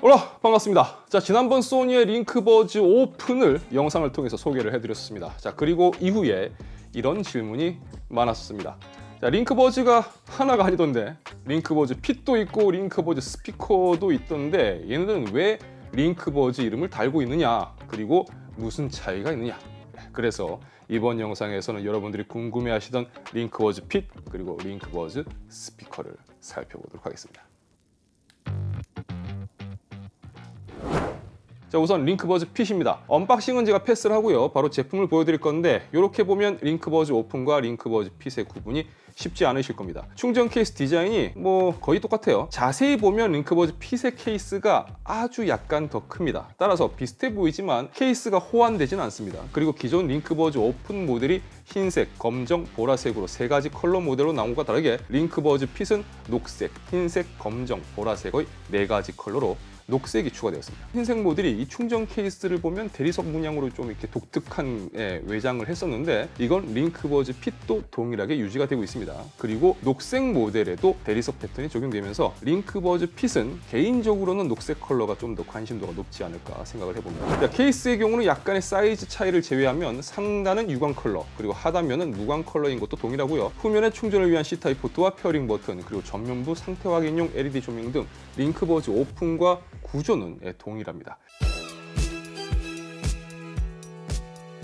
올라 반갑습니다. 자, 지난번 소니의 링크버즈 오픈을 영상을 통해서 소개를 해드렸습니다. 자, 그리고 이후에 이런 질문이 많았습니다. 자, 링크버즈가 하나가 아니던데 링크버즈 핏도 있고 링크버즈 스피커도 있던데 얘네들은 왜 링크버즈 이름을 달고 있느냐, 그리고 무슨 차이가 있느냐. 그래서 이번 영상에서는 여러분들이 궁금해하시던 링크버즈 핏 그리고 링크버즈 스피커를 살펴보도록 하겠습니다. 자, 우선 링크버즈 핏입니다. 언박싱은 제가 패스를 하고요. 바로 제품을 보여드릴 건데 이렇게 보면 링크버즈 오픈과 링크버즈 핏의 구분이 쉽지 않으실 겁니다. 충전 케이스 디자인이 거의 똑같아요. 자세히 보면 링크버즈 핏의 케이스가 아주 약간 더 큽니다. 따라서 비슷해 보이지만 케이스가 호환되진 않습니다. 그리고 기존 링크버즈 오픈 모델이 흰색, 검정, 보라색으로 세 가지 컬러 모델로 나온 것과 다르게 링크버즈 핏은 녹색, 흰색, 검정, 보라색의 네 가지 컬러로 녹색이 추가되었습니다. 흰색 모델이 이 충전 케이스를 보면 대리석 문양으로 좀 이렇게 독특한 외장을 했었는데 이건 링크버즈 핏도 동일하게 유지가 되고 있습니다. 그리고 녹색 모델에도 대리석 패턴이 적용되면서 링크버즈 핏은 개인적으로는 녹색 컬러가 좀 더 관심도가 높지 않을까 생각을 해봅니다. 자, 케이스의 경우는 약간의 사이즈 차이를 제외하면 상단은 유광 컬러, 그리고 하단면은 무광 컬러인 것도 동일하고요. 후면에 충전을 위한 C타입 포트와 페어링 버튼, 그리고 전면부 상태 확인용 LED 조명 등 링크버즈 오픈과 구조는 동일합니다.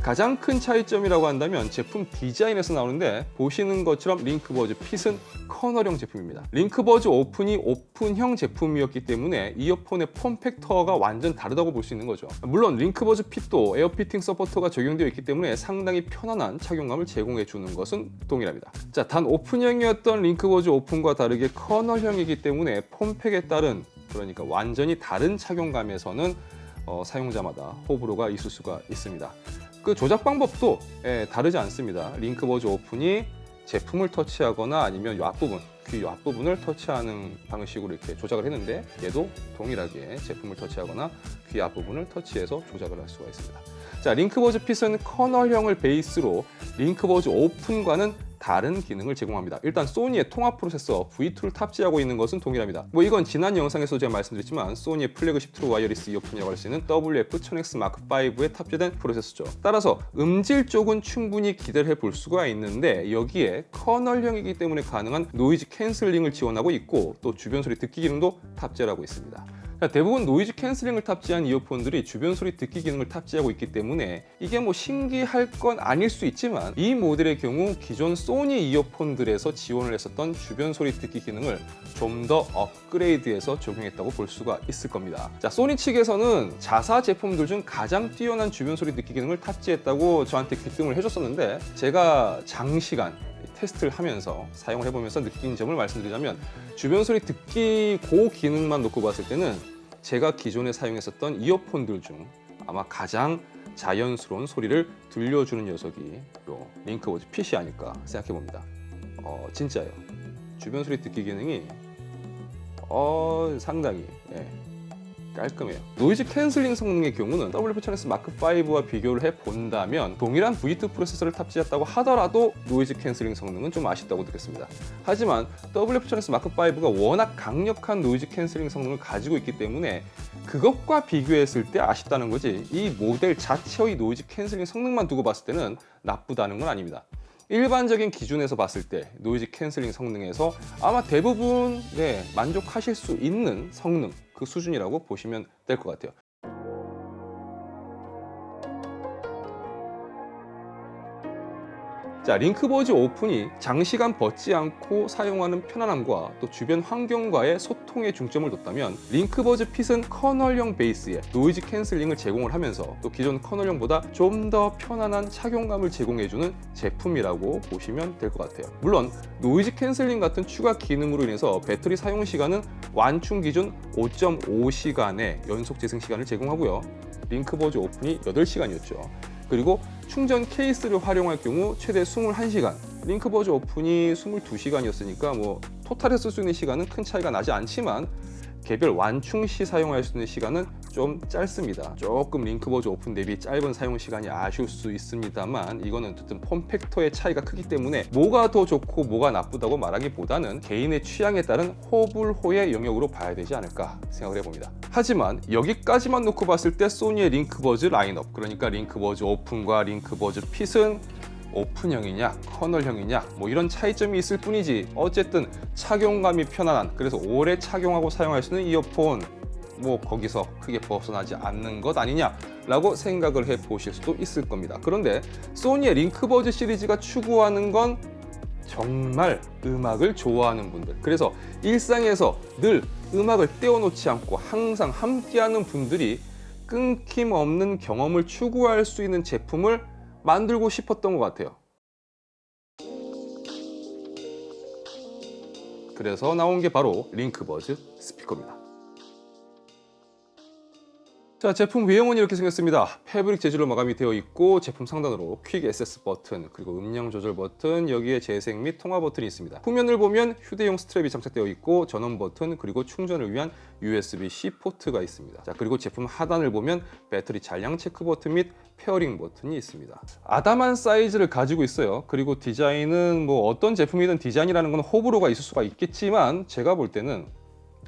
가장 큰 차이점이라고 한다면 제품 디자인에서 나오는데, 보시는 것처럼 링크버즈 핏은 커널형 제품입니다. 링크버즈 오픈이 오픈형 제품이었기 때문에 이어폰의 폼 팩터가 완전 다르다고 볼 수 있는 거죠. 물론 링크버즈 핏도 에어피팅 서포터가 적용되어 있기 때문에 상당히 편안한 착용감을 제공해 주는 것은 동일합니다. 자, 단 오픈형이었던 링크버즈 오픈과 다르게 커널형이기 때문에 폼팩에 따른, 그러니까 완전히 다른 착용감에서는 사용자마다 호불호가 있을 수가 있습니다. 그 조작 방법도 다르지 않습니다. 링크버즈 오픈이 제품을 터치하거나 아니면 이 앞부분, 귀 앞부분을 터치하는 방식으로 이렇게 조작을 했는데, 얘도 동일하게 제품을 터치하거나 귀 앞부분을 터치해서 조작을 할 수가 있습니다. 자, 링크버즈 핏은 커널형을 베이스로 링크버즈 오픈과는 다른 기능을 제공합니다. 일단 소니의 통합 프로세서 V2를 탑재하고 있는 것은 동일합니다. 이건 지난 영상에서 제가 말씀드렸지만 소니의 플래그십 트루 와이어리스 이어폰이라고 할 수 있는 WF-1000X Mark5에 탑재된 프로세서죠. 따라서 음질 쪽은 충분히 기대를 해볼 수가 있는데, 여기에 커널형이기 때문에 가능한 노이즈 캔슬링을 지원하고 있고, 또 주변 소리 듣기 기능도 탑재를 하고 있습니다. 대부분 노이즈 캔슬링을 탑재한 이어폰들이 주변 소리 듣기 기능을 탑재하고 있기 때문에 이게 신기할 건 아닐 수 있지만, 이 모델의 경우 기존 소니 이어폰들에서 지원을 했었던 주변 소리 듣기 기능을 좀 더 업그레이드해서 적용했다고 볼 수가 있을 겁니다. 자, 소니 측에서는 자사 제품들 중 가장 뛰어난 주변 소리 듣기 기능을 탑재했다고 저한테 귀뜸을 해줬었는데, 제가 장시간 테스트를 하면서 사용을 해보면서 느낀 점을 말씀드리자면, 주변 소리 듣기 그 기능만 놓고 봤을 때는 제가 기존에 사용했었던 이어폰들 중 아마 가장 자연스러운 소리를 들려주는 녀석이 요 링크버즈 핏이 아닐까 생각해 봅니다. 진짜예요. 주변 소리 듣기 기능이 상당히 깔끔해요. 노이즈 캔슬링 성능의 경우는 WF-1000X Mark5와 비교를 해본다면 동일한 V2 프로세서를 탑재했다고 하더라도 노이즈 캔슬링 성능은 좀 아쉽다고 느꼈습니다. 하지만 WF-1000X Mark5가 워낙 강력한 노이즈 캔슬링 성능을 가지고 있기 때문에 그것과 비교했을 때 아쉽다는 거지, 이 모델 자체의 노이즈 캔슬링 성능만 두고 봤을 때는 나쁘다는 건 아닙니다. 일반적인 기준에서 봤을 때 노이즈 캔슬링 성능에서 아마 대부분 만족하실 수 있는 성능, 그 수준이라고 보시면 될 것 같아요. 자, 링크버즈 오픈이 장시간 벗지 않고 사용하는 편안함과 또 주변 환경과의 소통에 중점을 뒀다면, 링크버즈 핏은 커널형 베이스에 노이즈 캔슬링을 제공을 하면서 또 기존 커널형보다 좀 더 편안한 착용감을 제공해주는 제품이라고 보시면 될 것 같아요. 물론 노이즈 캔슬링 같은 추가 기능으로 인해서 배터리 사용 시간은 완충 기준 5.5시간의 연속 재생 시간을 제공하고요. 링크버즈 오픈이 8시간이었죠. 그리고 충전 케이스를 활용할 경우 최대 21시간, 링크버즈 오픈이 22시간이었으니까 토탈에 쓸 수 있는 시간은 큰 차이가 나지 않지만 개별 완충 시 사용할 수 있는 시간은 좀 짧습니다. 조금 링크버즈 오픈 대비 짧은 사용 시간이 아쉬울 수 있습니다만 이거는 어쨌든 폼팩터의 차이가 크기 때문에 뭐가 더 좋고 뭐가 나쁘다고 말하기보다는 개인의 취향에 따른 호불호의 영역으로 봐야 되지 않을까 생각을 해봅니다. 하지만 여기까지만 놓고 봤을 때 소니의 링크버즈 라인업, 그러니까 링크버즈 오픈과 링크버즈 핏은 오픈형이냐 커널형이냐 뭐 이런 차이점이 있을 뿐이지 어쨌든 착용감이 편안한, 그래서 오래 착용하고 사용할 수 있는 이어폰, 뭐 거기서 크게 벗어나지 않는 것 아니냐라고 생각을 해보실 수도 있을 겁니다. 그런데 소니의 링크버즈 시리즈가 추구하는 건 정말 음악을 좋아하는 분들, 그래서 일상에서 늘 음악을 떼어놓지 않고 항상 함께하는 분들이 끊김없는 경험을 추구할 수 있는 제품을 만들고 싶었던 것 같아요. 그래서 나온 게 바로 링크버즈 스피커입니다. 자, 제품 외형은 이렇게 생겼습니다. 패브릭 재질로 마감이 되어 있고 제품 상단으로 퀵 액세스 버튼, 그리고 음량 조절 버튼, 여기에 재생 및 통화 버튼이 있습니다. 후면을 보면 휴대용 스트랩이 장착되어 있고 전원 버튼, 그리고 충전을 위한 USB-C 포트가 있습니다. 자, 그리고 제품 하단을 보면 배터리 잔량 체크 버튼 및 페어링 버튼이 있습니다. 아담한 사이즈를 가지고 있어요. 그리고 디자인은 뭐 어떤 제품이든 디자인이라는 건 호불호가 있을 수가 있겠지만 제가 볼 때는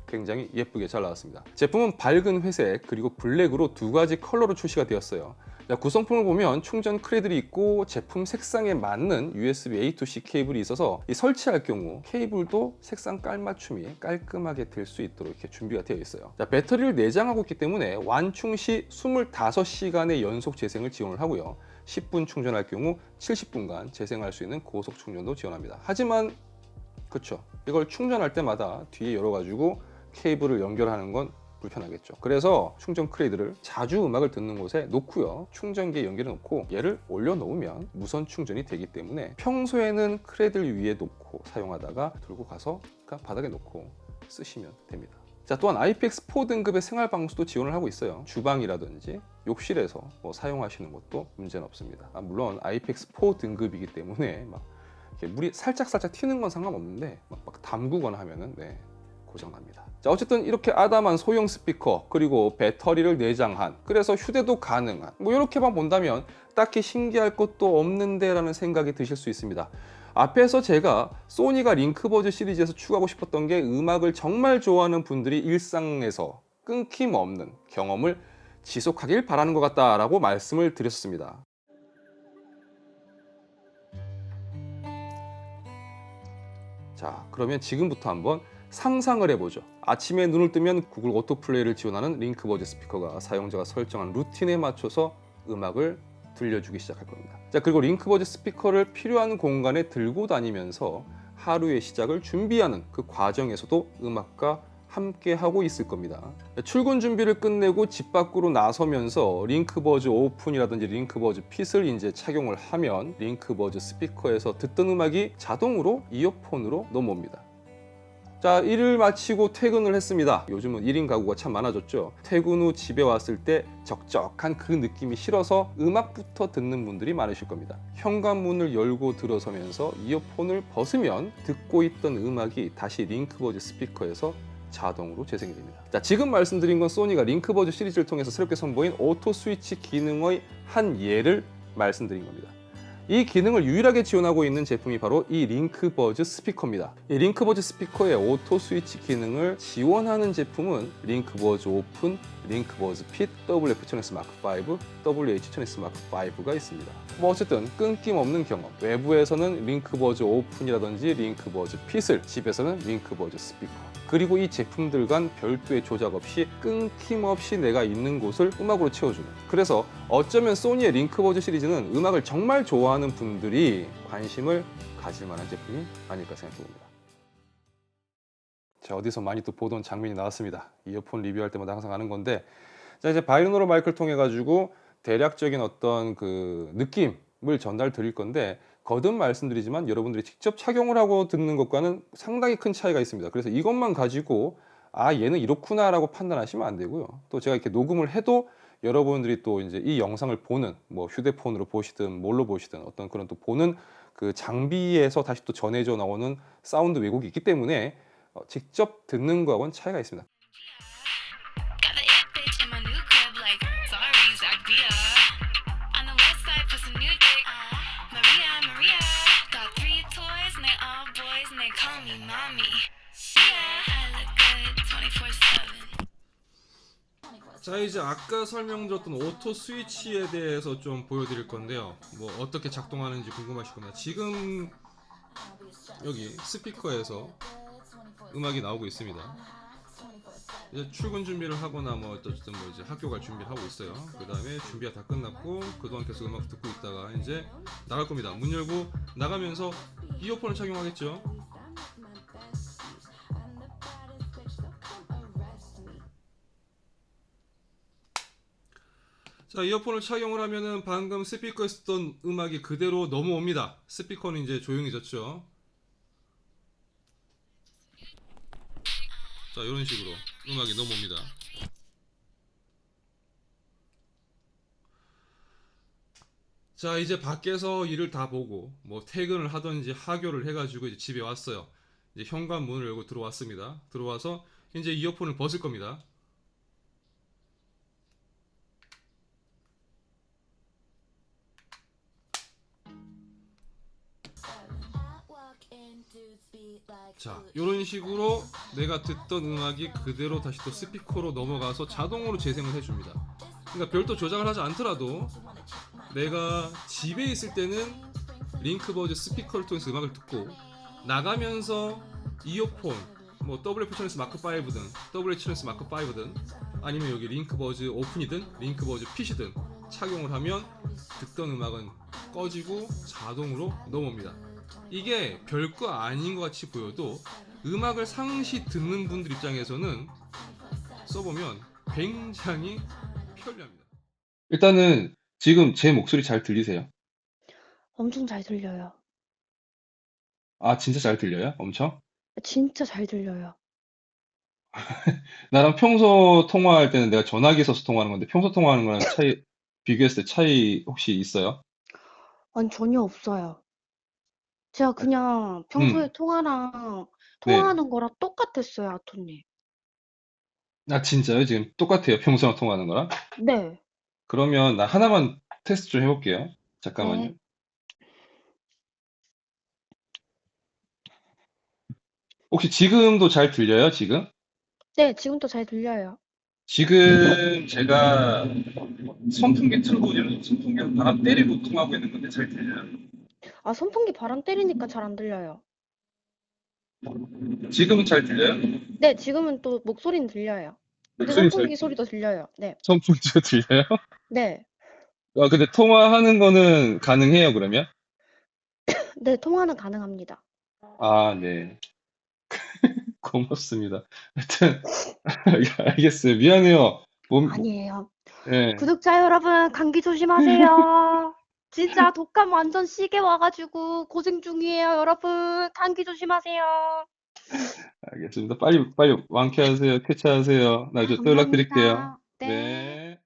굉장히 예쁘게 잘 나왔습니다. 제품은 밝은 회색 그리고 블랙으로 두 가지 컬러로 출시가 되었어요. 자, 구성품을 보면 충전 크레들이 있고 제품 색상에 맞는 USB A to C 케이블이 있어서 설치할 경우 케이블도 색상 깔맞춤이 깔끔하게 될 수 있도록 이렇게 준비가 되어 있어요. 자, 배터리를 내장하고 있기 때문에 완충 시 25시간의 연속 재생을 지원을 하고요. 10분 충전할 경우 70분간 재생할 수 있는 고속 충전도 지원합니다. 하지만 그렇죠, 이걸 충전할 때마다 뒤에 열어가지고 케이블을 연결하는 건 불편하겠죠. 그래서 충전 크레이드를 자주 음악을 듣는 곳에 놓고요, 충전기에 연결해 놓고 얘를 올려놓으면 무선 충전이 되기 때문에 평소에는 크레이드를 위에 놓고 사용하다가 들고 가서 바닥에 놓고 쓰시면 됩니다. 자, 또한 IPX4 등급의 생활 방수도 지원을 하고 있어요. 주방이라든지 욕실에서 뭐 사용하시는 것도 문제는 없습니다. 물론 IPX4 등급이기 때문에 막 물이 살짝 튀는 건 상관없는데 막 담그거나 하면은 고장납니다. 자, 어쨌든 이렇게 아담한 소형 스피커, 그리고 배터리를 내장한, 그래서 휴대도 가능한, 뭐 이렇게만 본다면 딱히 신기할 것도 없는데 라는 생각이 드실 수 있습니다. 앞에서 제가 소니가 링크버즈 시리즈에서 추구하고 싶었던 게 음악을 정말 좋아하는 분들이 일상에서 끊김없는 경험을 지속하길 바라는 것 같다라고 말씀을 드렸습니다. 자, 그러면 지금부터 한번 상상을 해보죠. 아침에 눈을 뜨면 구글 오토플레이를 지원하는 링크버즈 스피커가 사용자가 설정한 루틴에 맞춰서 음악을 들려주기 시작할 겁니다. 자, 그리고 링크버즈 스피커를 필요한 공간에 들고 다니면서 하루의 시작을 준비하는 그 과정에서도 음악과 함께 하고 있을 겁니다. 출근 준비를 끝내고 집 밖으로 나서면서 링크버즈 오픈이라든지 링크버즈 핏을 이제 착용을 하면 링크버즈 스피커에서 듣던 음악이 자동으로 이어폰으로 넘어옵니다. 자, 일을 마치고 퇴근을 했습니다. 요즘은 1인 가구가 참 많아졌죠. 퇴근 후 집에 왔을 때 적적한 그 느낌이 싫어서 음악부터 듣는 분들이 많으실 겁니다. 현관문을 열고 들어서면서 이어폰을 벗으면 듣고 있던 음악이 다시 링크버즈 스피커에서 자동으로 재생이 됩니다. 자, 지금 말씀드린 건 소니가 링크버즈 시리즈를 통해서 새롭게 선보인 오토 스위치 기능의 한 예를 말씀드린 겁니다. 이 기능을 유일하게 지원하고 있는 제품이 바로 이 링크버즈 스피커입니다. 이 링크버즈 스피커의 오토 스위치 기능을 지원하는 제품은 링크버즈 오픈, 링크버즈 핏, WF-1000S Mark5, WH-1000S Mark5가 있습니다. 뭐 어쨌든 끊김없는 경험, 외부에서는 링크버즈 오픈이라든지 링크버즈 핏을, 집에서는 링크버즈 스피커, 그리고 이 제품들 간 별도의 조작 없이 끊김없이 내가 있는 곳을 음악으로 채워주는, 그래서 어쩌면 소니의 링크버즈 시리즈는 음악을 정말 좋아하는 분들이 관심을 가질 만한 제품이 아닐까 생각해봅니다. 자, 어디서 많이 또 보던 장면이 나왔습니다. 이어폰 리뷰할 때마다 항상 하는 건데, 자, 이제 바이노럴 마이크를 통해 가지고 대략적인 어떤 그 느낌을 전달 드릴 건데, 거듭 말씀드리지만 여러분들이 직접 착용을 하고 듣는 것과는 상당히 큰 차이가 있습니다. 그래서 이것만 가지고 얘는 이렇구나 라고 판단하시면 안 되고요. 또 제가 이렇게 녹음을 해도 여러분들이 또 이제 이 영상을 보는, 뭐 휴대폰으로 보시든 뭘로 보시든 어떤 그런 또 보는 그 장비에서 다시 또 전해져 나오는 사운드 왜곡이 있기 때문에 직접 듣는 거하고는 차이가 있습니다. 자, 이제 아까 설명드렸던 오토 스위치에 대해서 좀 보여드릴 건데요. 뭐 어떻게 작동하는지 궁금하실 겁니다. 지금 여기 스피커에서 음악이 나오고 있습니다. 이제 출근 준비를 하거나 뭐 어쨌든 뭐 이제 학교 갈 준비를 하고 있어요. 그 다음에 준비가 다 끝났고 그동안 계속 음악 듣고 있다가 이제 나갈 겁니다. 문 열고 나가면서 이어폰을 착용하겠죠. 자, 이어폰을 착용을 하면은 방금 스피커에 쓰던 음악이 그대로 넘어옵니다. 스피커는 이제 조용해졌죠. 자, 이런 식으로 음악이 넘어옵니다. 자, 이제 밖에서 일을 다 보고 뭐 퇴근을 하든지 하교를 해가지고 이제 집에 왔어요. 이제 현관문을 열고 들어왔습니다. 들어와서 이제 이어폰을 벗을 겁니다. 자, 이런 식으로 내가 듣던 음악이 그대로 다시 또 스피커로 넘어가서 자동으로 재생을 해줍니다. 그러니까 별도 조작을 하지 않더라도 내가 집에 있을 때는 링크버즈 스피커를 통해서 음악을 듣고 나가면서 이어폰 뭐 WF-H1S 마크5든 WH-1S 마크5든 아니면 여기 링크버즈 오픈이든 링크버즈 핏이든 착용을 하면 듣던 음악은 꺼지고 자동으로 넘어옵니다. 이게 별거 아닌 것 같이 보여도 음악을 상시 듣는 분들 입장에서는 써보면 굉장히 편리합니다. 일단은 지금 제 목소리 잘 들리세요? 엄청 잘 들려요. 아, 진짜 잘 들려요? 엄청? 진짜 잘 들려요. 나랑 평소 통화할 때는 내가 전화기 써서 통화하는 건데 평소 통화하는 거랑 차이 비교했을 때 차이 혹시 있어요? 아니, 전혀 없어요. 제가 그냥 평소에 음, 네. 통화하는 거랑 똑같았어요, 아토님. 아, 진짜요? 지금 똑같아요? 평소랑 통화하는 거랑? 네, 그러면 나 하나만 테스트 좀 해볼게요. 잠깐만요. 네, 혹시 지금도 잘 들려요? 지금? 네, 지금도 잘 들려요. 지금 제가 선풍기 틀고 지금 선풍기로 바람 때리고 통하고 있는 건데 잘 들려요? 아, 선풍기 바람 때리니까 잘 안 들려요. 지금은 잘 들려요? 네, 지금은 또 목소리는 들려요. 그리고 목소리 잘 선풍기 들려요? 소리도 들려요. 네, 선풍기가 들려요? 네, 아, 근데 통화하는 거는 가능해요, 그러면? 네, 통화는 가능합니다. 아, 네. 고맙습니다. 하여튼, 알겠어요. 미안해요. 몸, 아니에요. 예. 구독자 여러분, 감기 조심하세요. 진짜 독감 완전 시게 와가지고 고생 중이에요, 여러분. 감기 조심하세요. 알겠습니다. 빨리 완쾌하세요. 쾌차하세요. 나중에 또 연락드릴게요. 감사합니다. 네. 네.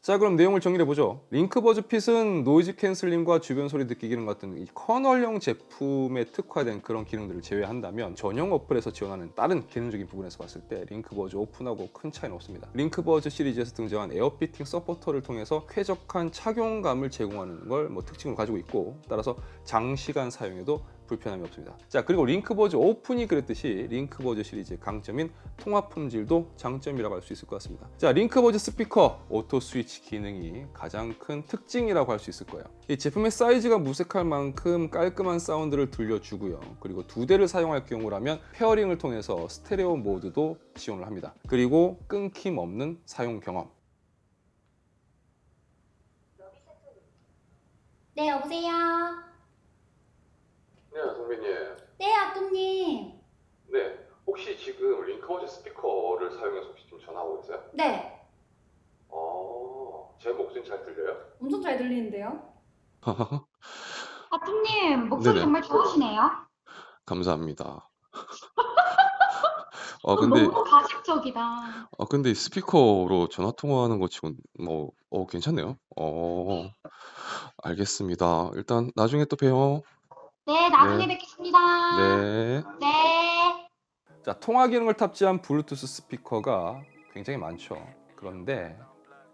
자, 그럼 내용을 정리해보죠. 링크버즈 핏은 노이즈 캔슬링과 주변 소리 듣기 기능 같은 이 커널형 제품에 특화된 그런 기능들을 제외한다면 전용 어플에서 지원하는 다른 기능적인 부분에서 봤을 때 링크버즈 오픈하고 큰 차이는 없습니다. 링크버즈 시리즈에서 등장한 에어피팅 서포터를 통해서 쾌적한 착용감을 제공하는 걸 특징으로 가지고 있고, 따라서 장시간 사용에도 불편함이 없습니다. 자, 그리고 링크버즈 오픈이 그랬듯이 링크버즈 시리즈의 강점인 통합 품질도 장점이라고 할 수 있을 것 같습니다. 자, 링크버즈 스피커 오토 스위치 기능이 가장 큰 특징이라고 할 수 있을 거예요. 이 제품의 사이즈가 무색할 만큼 깔끔한 사운드를 들려주고요. 그리고 두 대를 사용할 경우라면 페어링을 통해서 스테레오 모드도 지원을 합니다. 그리고 끊김 없는 사용 경험. 네, 여보세요? 네, 선배님. 네, 아또님. 네, 혹시 지금 링크버즈 스피커를 사용해서 혹시 지금 전화하고 계세요? 네, 제 목소리 잘 들려요? 엄청 잘 들리는데요? 아토님, 목소리 네네, 정말 좋으시네요. 감사합니다. 근데 너무 가식적이다. 근데 스피커로 전화 통화하는 거 치곤 괜찮네요. 알겠습니다. 일단 나중에 또 봬요. 네, 네, 나중에 뵙겠습니다. 네. 네. 자, 통화 기능을 탑재한 블루투스 스피커가 굉장히 많죠. 그런데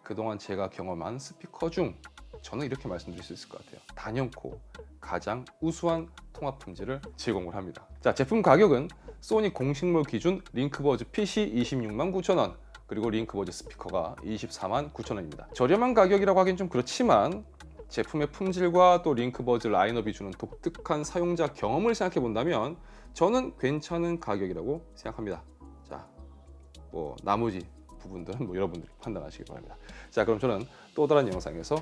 그동안 제가 경험한 스피커 중 저는 이렇게 말씀드릴 수 있을 것 같아요. 단연코 가장 우수한 통화 품질을 제공을 합니다. 자, 제품 가격은 소니 공식몰 기준 링크버즈 핏이 269,000원, 그리고 링크버즈 스피커가 249,000원입니다. 저렴한 가격이라고 하긴 좀 그렇지만 제품의 품질과 또 링크버즈 라인업이 주는 독특한 사용자 경험을 생각해 본다면 저는 괜찮은 가격이라고 생각합니다. 자, 뭐 나머지 부분들은 뭐 여러분들이 판단하시기 바랍니다. 자, 그럼 저는 또 다른 영상에서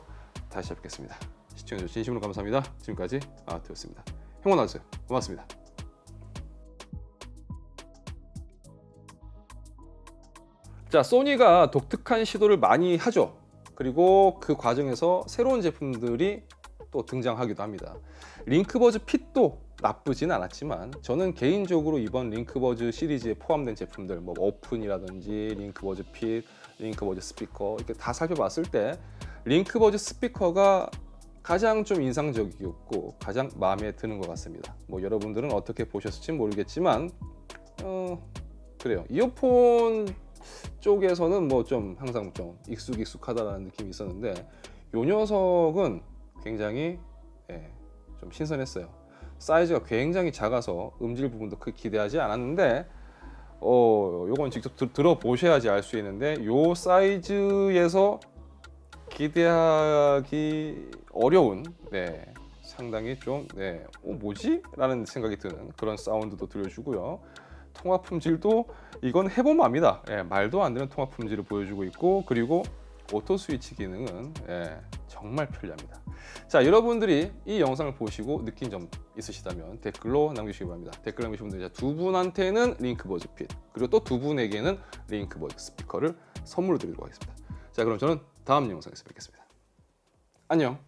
다시 뵙겠습니다. 시청해주셔서 진심으로 감사합니다. 지금까지 아트였습니다. 행운하세요. 고맙습니다. 자, 소니가 독특한 시도를 많이 하죠. 그리고 그 과정에서 새로운 제품들이 또 등장하기도 합니다. 링크버즈 핏도 나쁘진 않았지만 저는 개인적으로 이번 링크버즈 시리즈에 포함된 제품들, 뭐 오픈이라든지 링크버즈 핏, 링크버즈 스피커 이렇게 다 살펴봤을 때 링크버즈 스피커가 가장 좀 인상적이었고 가장 마음에 드는 것 같습니다. 뭐 여러분들은 어떻게 보셨을지 모르겠지만 그래요. 이어폰 쪽에서는 뭐 좀 항상 좀 익숙하다라는 느낌이 있었는데 이 녀석은 굉장히 좀 신선했어요. 사이즈가 굉장히 작아서 음질 부분도 크게 기대하지 않았는데 요건 직접 들어보셔야지 알 수 있는데 요 사이즈에서 기대하기 어려운 상당히 좀 뭐지? 라는 생각이 드는 그런 사운드도 들려주고요. 통화 품질도 이건 해보면 압니다. 말도 안 되는 통화 품질을 보여주고 있고, 그리고 오토 스위치 기능은 정말 편리합니다. 자, 여러분들이 이 영상을 보시고 느낀 점 있으시다면 댓글로 남겨주시기 바랍니다. 댓글 남기신 분들 두 분한테는 링크버즈 핏, 그리고 또 두 분에게는 링크버즈 스피커를 선물로 드리도록 하겠습니다. 자, 그럼 저는 다음 영상에서 뵙겠습니다. 안녕.